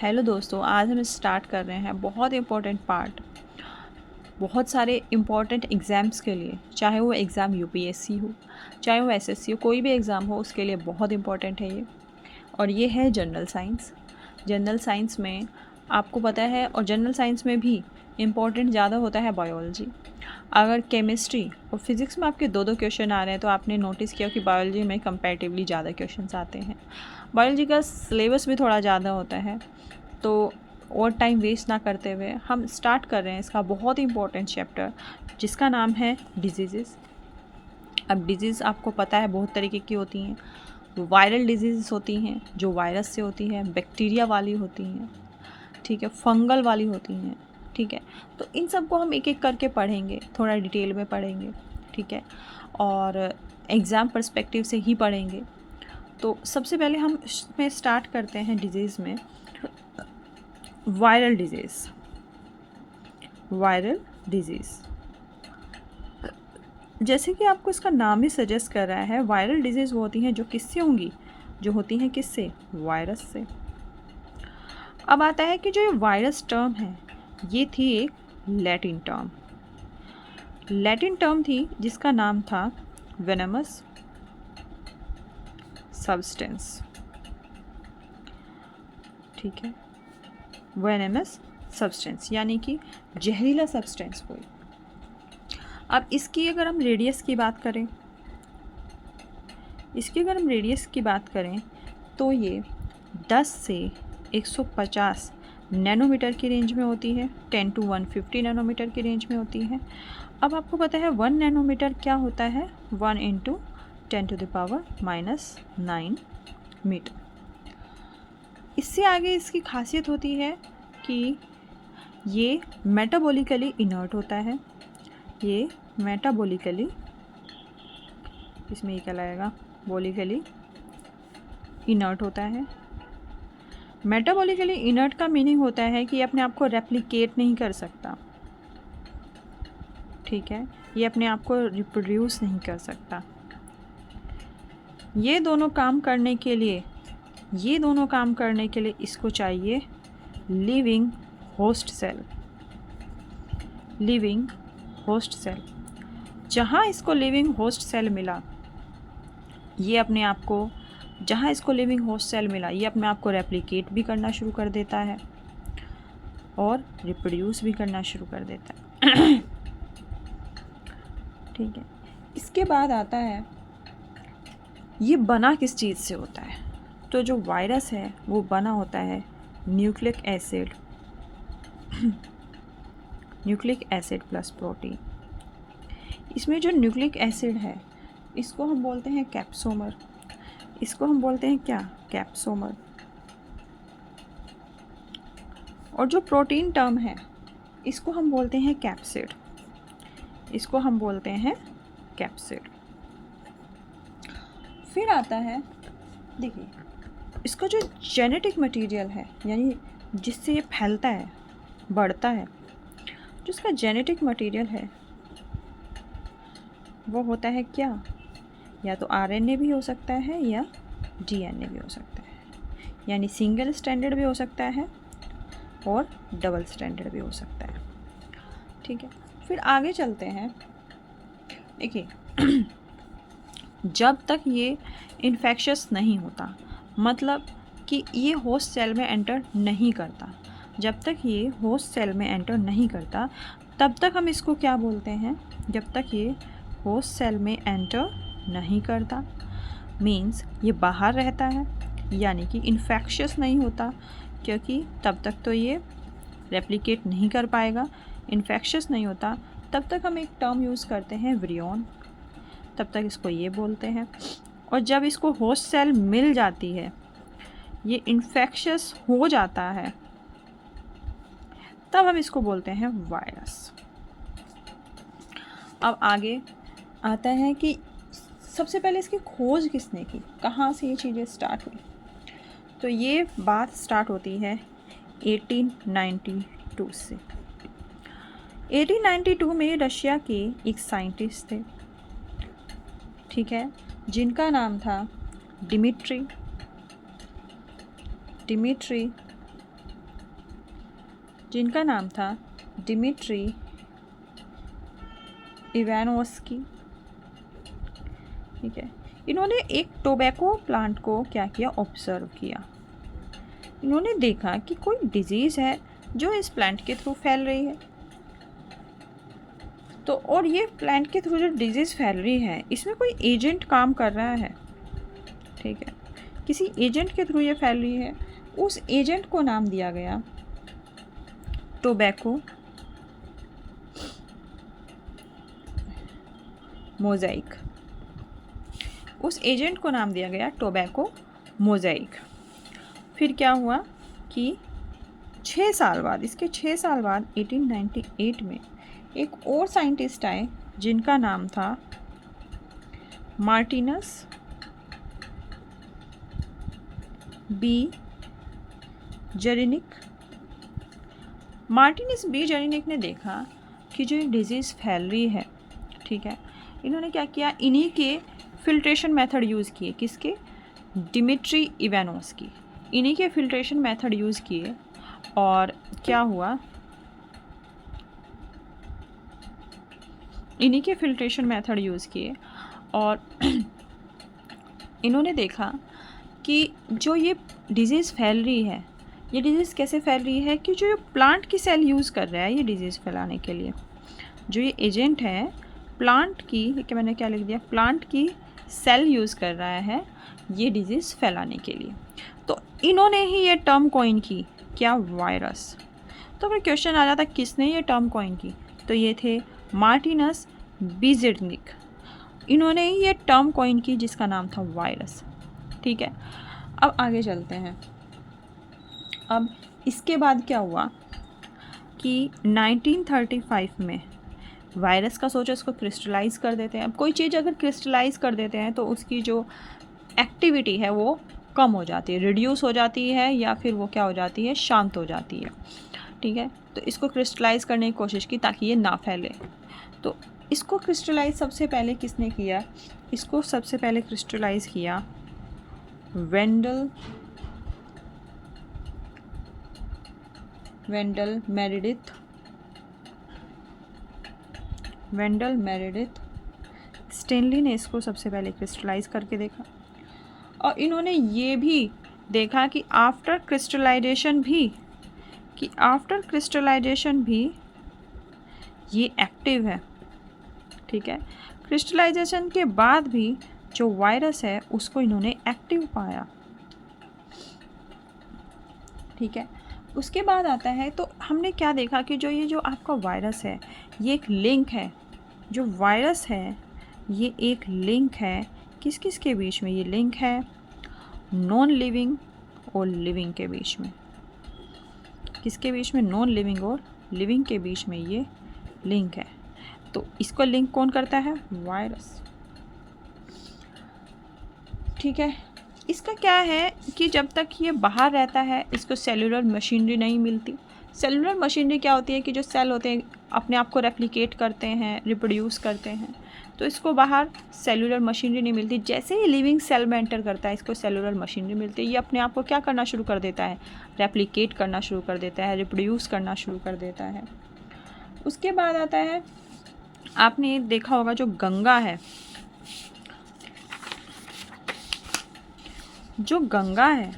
Hello दोस्तों, आज हम स्टार्ट कर रहे हैं बहुत इम्पोर्टेंट पार्ट। बहुत सारे इम्पोर्टेंट एग्ज़ाम्स के लिए, चाहे वो एग्ज़ाम यूपीएससी हो, चाहे वो एसएससी हो, कोई भी एग्ज़ाम हो, उसके लिए बहुत इम्पोर्टेंट है ये। और ये है जनरल साइंस। जनरल साइंस में आपको पता है, और जनरल साइंस में भी इम्पॉर्टेंट ज़्यादा होता है बायोलॉजी। अगर केमिस्ट्री और फिज़िक्स में आपके दो दो क्वेश्चन आ रहे हैं तो आपने नोटिस किया कि बायोलॉजी में कंपैरेटिवली ज़्यादा क्वेश्चंस आते हैं। बायोलॉजी का सिलेबस भी थोड़ा ज़्यादा होता है, तो और टाइम वेस्ट ना करते हुए हम स्टार्ट कर रहे हैं इसका बहुत इंपॉर्टेंट चैप्टर, जिसका नाम है डिजीज़। अब डिजीज़ आपको पता है बहुत तरीके की होती हैं। वायरल डिजीज़ होती हैं जो वायरस से होती हैं, बैक्टीरिया वाली होती हैं, ठीक है, फंगल वाली होती हैं, ठीक है। तो इन सब को हम एक एक करके पढ़ेंगे, थोड़ा डिटेल में पढ़ेंगे, ठीक है, और एग्ज़ाम पर्सपेक्टिव से ही पढ़ेंगे। तो सबसे पहले हम इसमें स्टार्ट करते हैं डिजीज़ में, वायरल डिजीज़। वायरल डिजीज़ जैसे कि आपको इसका नाम ही सजेस्ट कर रहा है, वायरल डिजीज़ वो होती हैं जो किससे होंगी, जो होती हैं किससे, वायरस से। अब आता है कि जो ये वायरस टर्म है, ये थी एक लैटिन टर्म। लैटिन टर्म थी जिसका नाम था वेनमस सब्सटेंस, ठीक है, वेनमस सब्सटेंस यानी कि जहरीला सब्सटेंस कोई। अब इसकी अगर हम रेडियस की बात करें, तो ये 10 से 150 नैनोमीटर की रेंज में होती है, 10 to 150 नैनोमीटर की रेंज में होती है। अब आपको पता है 1 नैनोमीटर क्या होता है, 1 × 10⁻⁹ मीटर। इससे आगे इसकी खासियत होती है कि ये मेटाबॉलिकली इनर्ट होता है। ये मेटाबॉलिकली, इसमें ये क्या लगेगा, बॉलिकली इनर्ट होता है। मेटाबॉलिकली इनर्ट का मीनिंग होता है कि ये अपने आप को रेप्लिकेट नहीं कर सकता, ठीक है, ये अपने आप को रिप्रोड्यूस नहीं कर सकता। ये दोनों काम करने के लिए इसको चाहिए living host cell. Living host cell, जहाँ इसको लिविंग होस्ट सेल मिला, ये अपने आप को, जहाँ इसको लिविंग होस्ट सेल मिला, ये अपने आप को रेप्लिकेट भी करना शुरू कर देता है और रिप्रोड्यूस भी करना शुरू कर देता है। ठीक है, इसके बाद आता है ये बना किस चीज़ से होता है। तो जो वायरस है वो बना होता है nucleic acid, nucleic acid plus protein. इसमें जो न्यूक्लिक एसिड है इसको हम बोलते हैं कैप्सोमर। इसको हम बोलते हैं क्या, कैप्सोमर। और जो प्रोटीन टर्म है इसको हम बोलते हैं कैप्सिड। इसको हम बोलते हैं कैप्सिड। फिर आता है, देखिए, इसका जो जेनेटिक मटेरियल है, यानी जिससे ये फैलता है, बढ़ता है, जो इसका जेनेटिक मटेरियल है वो होता है क्या, या तो आरएनए भी हो सकता है या डीएनए भी हो सकता है, यानी सिंगल स्ट्रैंडेड भी हो सकता है और डबल स्ट्रैंडेड भी हो सकता है, ठीक है। फिर आगे चलते हैं। देखिए, जब तक ये इन्फेक्शस नहीं होता, मतलब कि ये होस्ट सेल में एंटर नहीं करता, जब तक ये होस्ट सेल में एंटर नहीं करता तब तक हम इसको क्या बोलते हैं, जब तक ये होस्ट सेल में एंटर नहीं करता, मीन्स ये बाहर रहता है, यानी कि इन्फेक्शस नहीं होता, क्योंकि तब तक तो ये रेप्लिकेट नहीं कर पाएगा। इन्फेक्शस नहीं होता तब तक हम एक टर्म यूज़ करते हैं विरियन, तब तक इसको ये बोलते हैं। और जब इसको होस्ट सेल मिल जाती है, ये इन्फेक्शस हो जाता है, तब हम इसको बोलते हैं वायरस। अब आगे आता है कि सबसे पहले इसकी खोज किसने की, कहाँ से ये चीज़ें स्टार्ट हुई। तो ये बात स्टार्ट होती है 1892 से। 1892 में रशिया के एक साइंटिस्ट थे, ठीक है, जिनका नाम था डिमिट्री जिनका नाम था डिमिट्री इवानोव्स्की। ठीक है, इन्होंने एक टोबैको प्लांट को क्या किया, ऑब्जर्व किया। इन्होंने देखा कि कोई डिजीज़ है जो इस प्लांट के थ्रू फैल रही है। तो और ये प्लांट के थ्रू जो डिजीज़ फैल रही है इसमें कोई एजेंट काम कर रहा है। ठीक है, किसी एजेंट के थ्रू ये फैल रही है। उस एजेंट को नाम दिया गया टोबैको मोज़ाइक। उस एजेंट को नाम दिया गया टोबैको मोज़ाइक। फिर क्या हुआ कि 6 साल बाद, इसके 6 साल बाद 1898 में एक और साइंटिस्ट आए जिनका नाम था मार्टिनस बी जेरेनिक। मार्टिनस बी जेरेनिक ने देखा कि जो ये डिजीज़ फैल रही है, ठीक है, इन्होंने क्या किया, इन्हीं के फिल्ट्रेशन मेथड यूज़ किए। किसके, डिमिट्री इवानोव्स्की। इन्हीं के फिल्ट्रेशन मेथड यूज़ किए और क्या हुआ, इन्हीं के फिल्ट्रेशन मेथड यूज़ किए और इन्होंने देखा कि जो ये डिज़ीज़ फैल रही है, ये डिज़ीज़ कैसे फैल रही है कि जो ये प्लांट की सेल यूज़ कर रहा है ये डिज़ीज़ फैलाने के लिए, जो ये एजेंट है प्लांट की, कि मैंने क्या लिख दिया, प्लांट की सेल यूज़ कर रहा है ये डिज़ीज़ फैलाने के लिए। तो इन्होंने ही ये टर्म कॉइन की, क्या, वायरस। तो फिर क्वेश्चन आ जाता किसने ये टर्म कॉइन की, तो ये थे मार्टिनस बी जेरेनिक। इन्होंने ही ये टर्म कॉइन की जिसका नाम था वायरस। ठीक है, अब आगे चलते हैं। अब इसके बाद क्या हुआ कि 1935 में वायरस का सोचो इसको क्रिस्टलाइज़ कर देते हैं। अब कोई चीज़ अगर क्रिस्टलाइज़ कर देते हैं तो उसकी जो एक्टिविटी है वो कम हो जाती है, रिड्यूस हो जाती है, या फिर वो क्या हो जाती है, शांत हो जाती है। ठीक है, तो इसको क्रिस्टलाइज़ करने की कोशिश की ताकि ये ना फैले। तो इसको क्रिस्टलाइज़ सबसे पहले किसने किया, इसको सबसे पहले क्रिस्टलाइज़ किया वेंडल मेरेडिथ स्टेनली ने इसको सबसे पहले क्रिस्टलाइज़ करके देखा। और इन्होंने ये भी देखा कि आफ्टर क्रिस्टलाइजेशन भी ये एक्टिव है। ठीक है, क्रिस्टलाइजेशन के बाद भी जो वायरस है उसको इन्होंने एक्टिव पाया। ठीक है, उसके बाद आता है, तो हमने क्या देखा कि जो आपका वायरस है ये एक लिंक है, जो वायरस है ये एक लिंक है किस किस के बीच में, ये लिंक है नॉन लिविंग और लिविंग के बीच में। किसके बीच में, नॉन लिविंग और लिविंग के बीच में ये लिंक है। तो इसको लिंक कौन करता है, वायरस। ठीक है, इसका क्या है कि जब तक ये बाहर रहता है इसको सेलुलर मशीनरी नहीं मिलती। सेलुलर मशीनरी क्या होती है कि जो सेल होते हैं अपने आप को रेप्लिकेट करते हैं, रिप्रोड्यूस करते हैं, तो इसको बाहर सेलुलर मशीनरी नहीं मिलती। जैसे ही लिविंग सेल में एंटर करता है इसको सेलुलर मशीनरी मिलती है। ये अपने आप को क्या करना शुरू कर देता है, रेप्लिकेट करना शुरू कर देता है, रिप्रोड्यूस करना शुरू कर देता है। उसके बाद आता है, आपने देखा होगा जो गंगा है, जो गंगा है,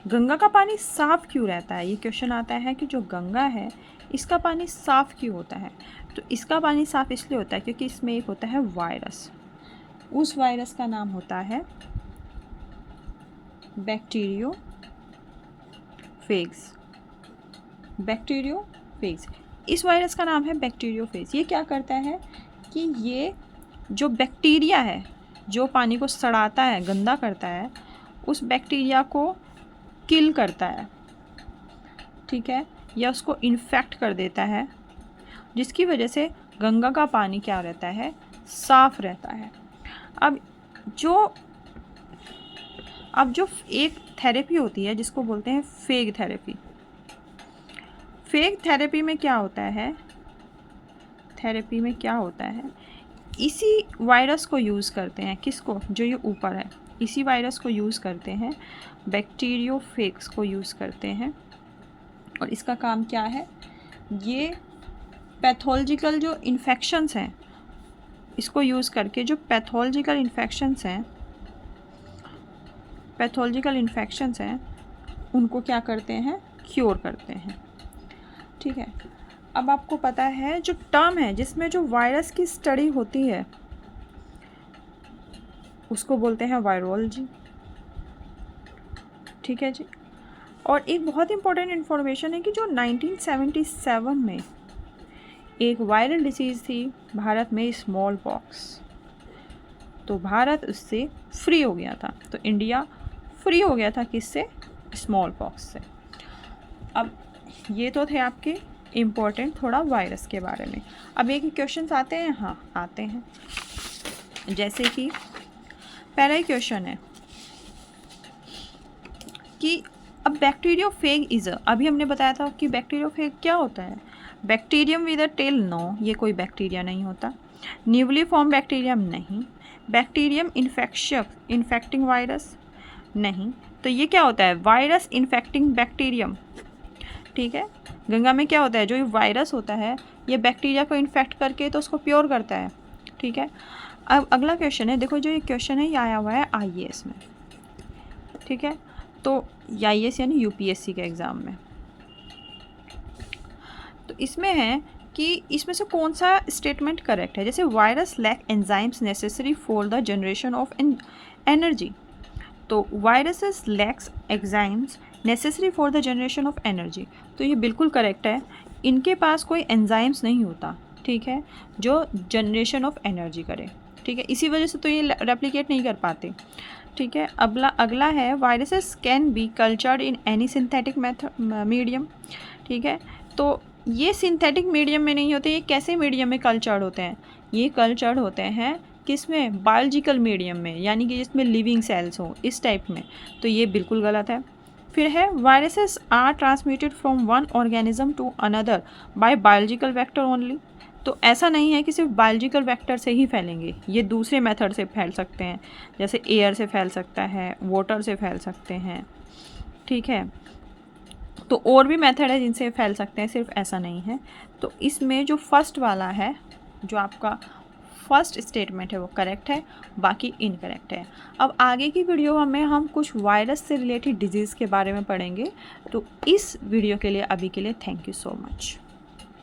गंगा का पानी साफ़ क्यों रहता है, ये क्वेश्चन आता है कि जो गंगा है इसका पानी साफ़ क्यों होता है। तो इसका पानी साफ़ इसलिए होता है क्योंकि इसमें एक होता है वायरस। उस वायरस का नाम होता है बैक्टीरियोफेज। इस वायरस का नाम है बैक्टीरियोफेज। ये क्या करता है कि ये जो बैक्टीरिया है जो पानी को सड़ाता है, गंदा करता है, उस बैक्टीरिया को किल करता है। ठीक है, या उसको इन्फेक्ट कर देता है, जिसकी वजह से गंगा का पानी क्या रहता है, साफ़ रहता है। अब जो एक थेरेपी होती है जिसको बोलते हैं फेग थेरेपी। फेग थेरेपी में क्या होता है, इसी वायरस को यूज़ करते हैं, किसको, जो ये ऊपर है, इसी वायरस को यूज़ करते हैं, बैक्टीरियोफेग्स को यूज़ करते हैं। और इसका काम क्या है, ये पैथोलॉजिकल जो इन्फेक्शंस हैं, इसको यूज़ करके जो पैथोलॉजिकल इन्फेक्शंस हैं उनको क्या करते हैं, क्योर करते हैं। ठीक है, अब आपको पता है जो टर्म है जिसमें जो वायरस की स्टडी होती है उसको बोलते हैं वायरोलॉजी। ठीक है जी। और एक बहुत इंपॉर्टेंट इन्फॉर्मेशन है कि जो 1977 में एक वायरल डिसीज़ थी भारत में, स्मॉल पॉक्स, तो भारत उससे फ्री हो गया था। तो इंडिया फ्री हो गया था किससे, स्मॉल पॉक्स से। अब ये तो थे आपके इम्पोर्टेंट थोड़ा वायरस के बारे में। अब एक क्वेश्चन आते हैं, हाँ आते हैं, जैसे कि पहला ही क्वेश्चन है कि अब बैक्टीरियोफेग इज़, अभी हमने बताया था कि बैक्टीरियोफेग क्या होता है। Bacterium with a tail, no, ये कोई बैक्टीरिया नहीं होता। न्यूली फॉर्म बैक्टीरियम नहीं। बैक्टीरियम इन्फेक्टिंग वायरस नहीं। तो ये क्या होता है, वायरस इन्फेक्टिंग बैक्टीरियम। ठीक है, गंगा में क्या होता है, जो वायरस होता है ये बैक्टीरिया को इन्फेक्ट करके तो उसको प्योर करता है। ठीक है, अब अगला क्वेश्चन है, देखो जो ये क्वेश्चन है ये आया हुआ है IAS में। ठीक है, तो IAS यानी UPSC के एग्ज़ाम में। तो इसमें है कि इसमें से कौन सा स्टेटमेंट करेक्ट है। जैसे virus lack enzymes necessary for the generation of energy, तो viruses lacks enzymes necessary for the generation of energy, तो ये बिल्कुल करेक्ट है। इनके पास कोई एंजाइम्स नहीं होता, ठीक है, जो जनरेशन ऑफ एनर्जी करे। ठीक है, इसी वजह से तो ये रेप्लिकेट नहीं कर पाते। ठीक है, अगला है viruses can be cultured in any synthetic medium. ठीक है, तो ये सिंथेटिक मीडियम में नहीं होते, ये कैसे मीडियम में कल्चर्ड होते हैं, ये कल्चर्ड होते हैं किसमें, बायोलॉजिकल मीडियम में, यानी कि जिसमें लिविंग सेल्स हो, इस टाइप में। तो ये बिल्कुल गलत है। फिर है viruses are transmitted from one organism to another by biological vector only, तो ऐसा नहीं है कि सिर्फ बायोलॉजिकल वेक्टर से ही फैलेंगे, ये दूसरे मेथड से फैल सकते हैं, जैसे एयर से फैल सकता है, वाटर से फैल सकते हैं। ठीक है, तो और भी मेथड है जिनसे फैल सकते हैं, सिर्फ ऐसा नहीं है। तो इसमें जो फर्स्ट वाला है, जो आपका फर्स्ट स्टेटमेंट है वो करेक्ट है, बाकी इनकरेक्ट है। अब आगे की वीडियो में हम कुछ वायरस से रिलेटेड डिजीज़ के बारे में पढ़ेंगे। तो इस वीडियो के लिए अभी के लिए थैंक यू सो मच।